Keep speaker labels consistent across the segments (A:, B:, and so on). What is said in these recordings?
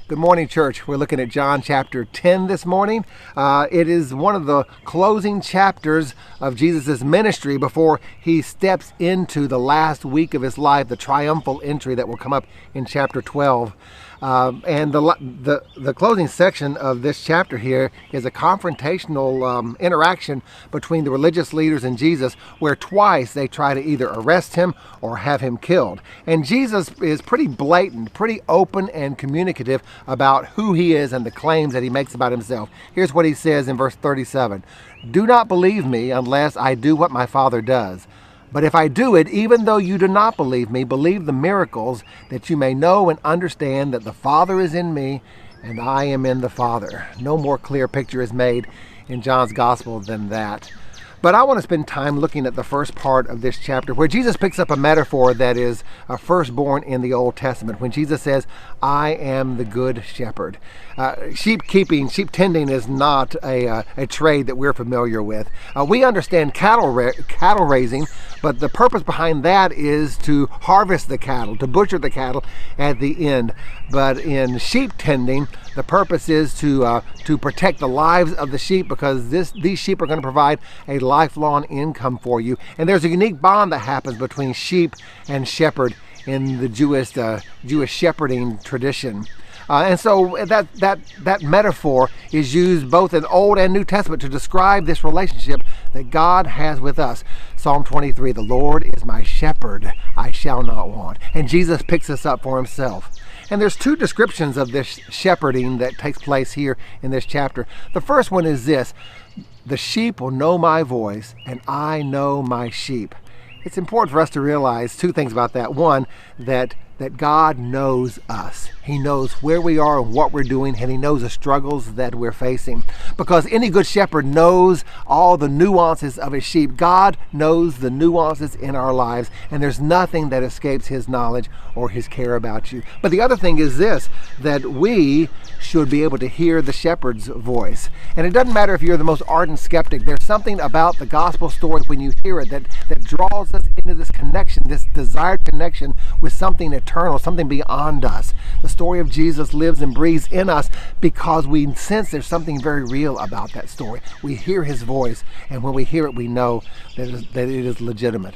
A: Good morning, church. We're looking at John chapter 10 this morning. It is one of the closing chapters of Jesus' ministry before he steps into the last week of his life, the triumphal entry that will come up in chapter 12. And the closing section of this chapter here is a confrontational interaction between the religious leaders and Jesus, where twice they try to either arrest him or have him killed. And Jesus is pretty blatant, pretty open and communicative about who he is and the claims that he makes about himself. Here's what he says in verse 37. "Do not believe me unless I do what my Father does. But if I do it, even though you do not believe me, believe the miracles, that you may know and understand that the Father is in me and I am in the Father." No more clear picture is made in John's gospel than that. But I want to spend time looking at the first part of this chapter, where Jesus picks up a metaphor that is firstborn in the Old Testament, when Jesus says, "I am the good shepherd." Sheep tending is not a trade that we're familiar with. We understand cattle raising, but the purpose behind that is to harvest the cattle, to butcher the cattle at the end. But in sheep tending, the purpose is to protect the lives of the sheep, because these sheep are going to provide a lifelong income for you. And there's a unique bond that happens between sheep and shepherd in the Jewish shepherding tradition. And so that metaphor is used both in Old and New Testament to describe this relationship that God has with us. Psalm 23, "The Lord is my shepherd, I shall not want." And Jesus picks this up for himself. And there's two descriptions of this shepherding that takes place here in this chapter. The first one is this: "The sheep will know my voice, and I know my sheep." It's important for us to realize two things about that. One, that God knows us. He knows where we are and what we're doing, and he knows the struggles that we're facing. Because any good shepherd knows all the nuances of his sheep. God knows the nuances in our lives, and there's nothing that escapes his knowledge or his care about you. But the other thing is this, that we should be able to hear the shepherd's voice. And it doesn't matter if you're the most ardent skeptic. There's something about the gospel story when you hear it that draws us into this connection, this desired connection with something eternal, something beyond us. The story of Jesus lives and breathes in us because we sense there's something very real about that story. We hear his voice, and when we hear it, we know that it is legitimate.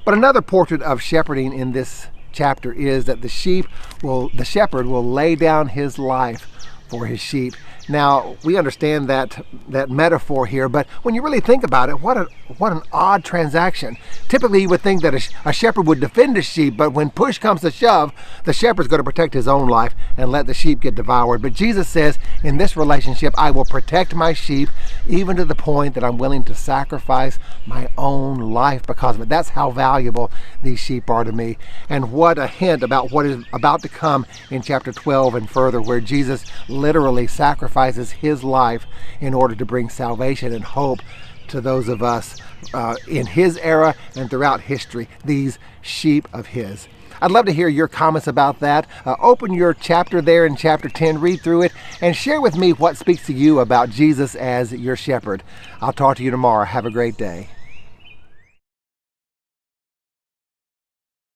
A: But another portrait of shepherding in this chapter is that the shepherd will lay down his life for his sheep. Now, we understand that metaphor here, but when you really think about it, what an odd transaction. Typically, you would think that a shepherd would defend his sheep, but when push comes to shove, the shepherd's going to protect his own life and let the sheep get devoured. But Jesus says, in this relationship, I will protect my sheep, even to the point that I'm willing to sacrifice my own life because of it. That's how valuable these sheep are to me. And what a hint about what is about to come in chapter 12 and further, where Jesus literally sacrifices his life in order to bring salvation and hope to those of us in his era and throughout history, these sheep of his. I'd love to hear your comments about that. Open your chapter there in chapter 10, read through it, and share with me what speaks to you about Jesus as your shepherd. I'll talk to you tomorrow. Have a great day.